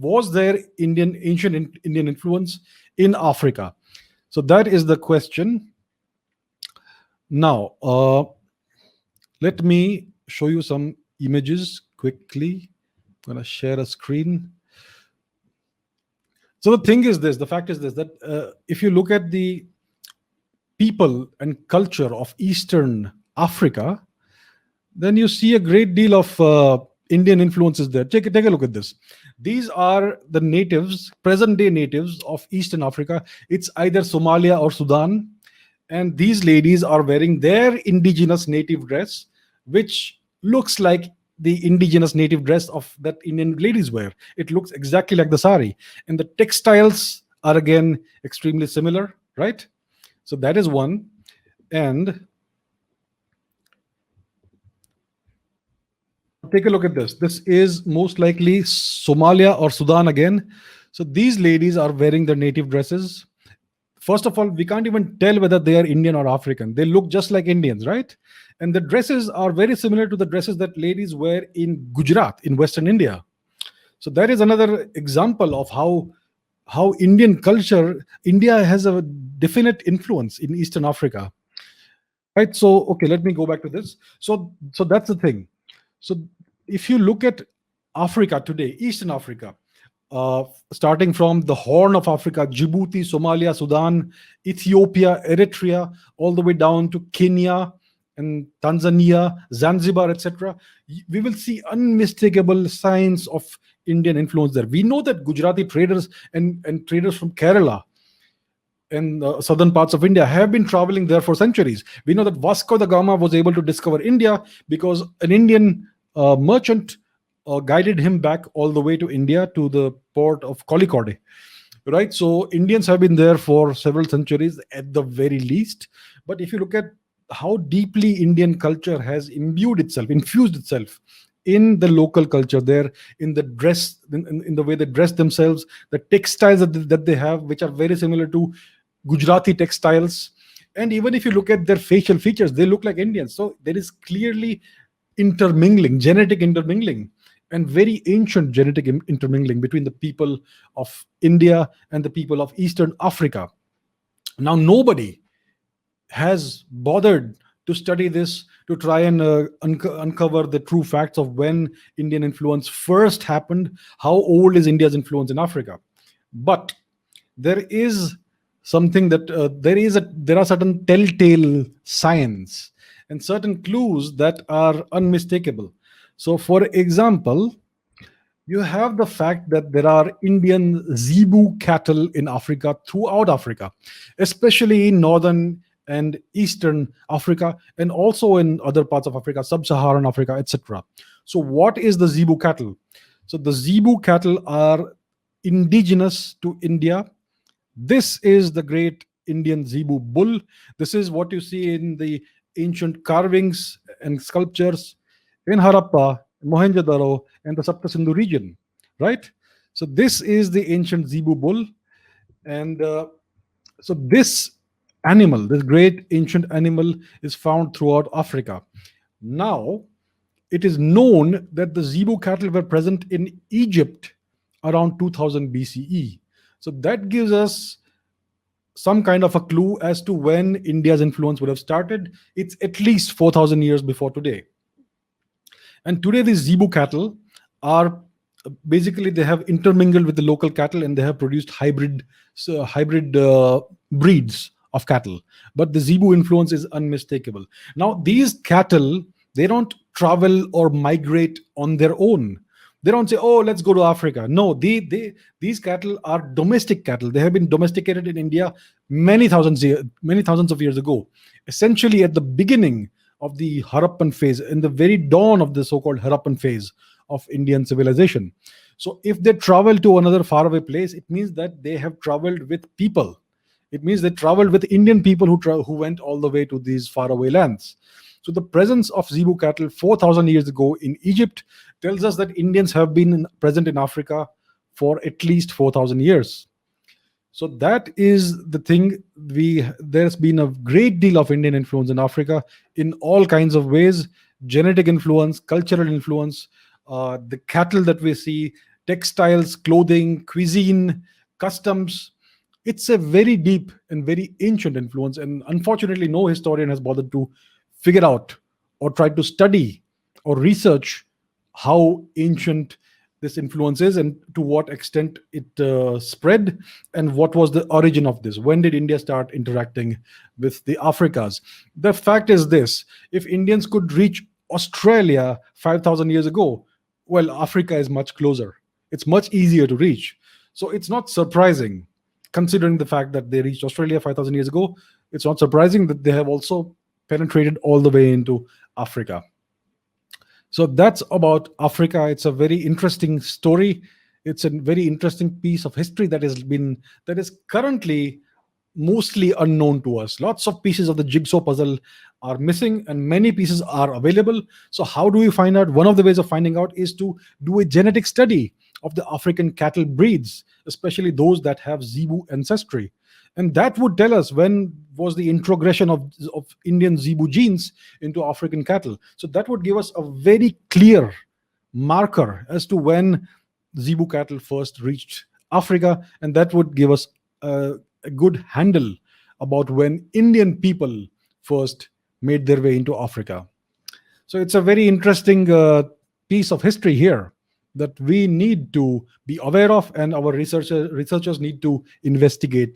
Was there ancient Indian influence in Africa? So that is the question. Now, let me show you some images quickly. I'm going to share a screen. So the thing is this, the fact is this, that if you look at the people and culture of Eastern Africa, then you see a great deal of Indian influences there. Take a look at this. These are the natives, present day natives of Eastern Africa. It's either Somalia or Sudan. And these ladies are wearing their indigenous native dress, which looks like the indigenous native dress of that Indian ladies wear. It looks exactly like the sari. And the textiles are again extremely similar, right? So that is one. And take a look at this. This is most likely Somalia or Sudan again. So these ladies are wearing their native dresses. First of all, we can't even tell whether they are Indian or African. They look just like Indians, right? And the dresses are very similar to the dresses that ladies wear in Gujarat, in Western India. So that is another example of how Indian culture, India has a definite influence in Eastern Africa. Right. So okay, let me go back to this. So that's the thing. So if you look at Africa today, Eastern Africa, starting from the Horn of Africa, Djibouti, Somalia, Sudan, Ethiopia, Eritrea, all the way down to Kenya and Tanzania, Zanzibar, etc., we will see unmistakable signs of Indian influence there. We know that Gujarati traders and traders from Kerala and southern parts of India have been traveling there for centuries. We know that Vasco da Gama was able to discover India because an Indian merchant guided him back all the way to India, to the port of Kozhikode. Right? So Indians have been there for several centuries at the very least. But if you look at how deeply Indian culture has infused itself in the local culture there, in the dress, in the way they dress themselves, the textiles that they have, which are very similar to Gujarati textiles. And even if you look at their facial features, they look like Indians. So there is clearly intermingling, genetic intermingling, and very ancient genetic intermingling between the people of India and the people of Eastern Africa. Now, nobody has bothered to study this, to try and uncover the true facts of when Indian influence first happened. How old is India's influence in Africa? But there is something that there are certain telltale signs and certain clues that are unmistakable. So, for example, you have the fact that there are Indian zebu cattle in Africa, throughout Africa, especially in northern and eastern Africa, and also in other parts of Africa, sub-Saharan Africa, etc. So what is the zebu cattle? So the zebu cattle are indigenous to India. This is the great Indian zebu bull. This is what you see in the ancient carvings and sculptures in Harappa, Mohenjo-daro, and the Sapta Sindhu region, right? So this is the ancient zebu bull. And so this animal, this great ancient animal, is found throughout Africa. Now, it is known that the zebu cattle were present in Egypt around 2000 BCE. So that gives us some kind of a clue as to when India's influence would have started. It's at least 4,000 years before today. And today, these zebu cattle are basically, they have intermingled with the local cattle and they have produced hybrid breeds of cattle. But the zebu influence is unmistakable. Now, these cattle, they don't travel or migrate on their own. They don't say, oh, let's go to Africa. No, these cattle are domestic cattle. They have been domesticated in India many thousands of years ago. Essentially, at the beginning of the Harappan phase, in the very dawn of the so-called Harappan phase of Indian civilization. So if they travel to another faraway place, it means that they have traveled with people. It means they traveled with Indian people who went all the way to these faraway lands. So the presence of zebu cattle 4,000 years ago in Egypt tells us that Indians have been present in Africa for at least 4,000 years. So that is the thing. There's been a great deal of Indian influence in Africa in all kinds of ways: genetic influence, cultural influence, the cattle that we see, textiles, clothing, cuisine, customs. It's a very deep and very ancient influence, and unfortunately, no historian has bothered to figure out or try to study or research how ancient this influence is and to what extent it spread, and what was the origin of this. When did India start interacting with the Africas? The fact is this: if Indians could reach Australia 5,000 years ago, well, Africa is much closer. It's much easier to reach. So it's not surprising, considering the fact that they reached Australia 5,000 years ago, it's not surprising that they have also penetrated all the way into Africa. So that's about Africa. It's a very interesting story. It's a very interesting piece of history that is currently mostly unknown to us. Lots of pieces of the jigsaw puzzle are missing, and many pieces are available. So how do we find out? One of the ways of finding out is to do a genetic study of the African cattle breeds, especially those that have Zebu ancestry. And that would tell us when was the introgression of Indian Zebu genes into African cattle. So that would give us a very clear marker as to when Zebu cattle first reached Africa, and that would give us a good handle about when Indian people first made their way into Africa. So it's a very interesting piece of history here that we need to be aware of, and our researchers need to investigate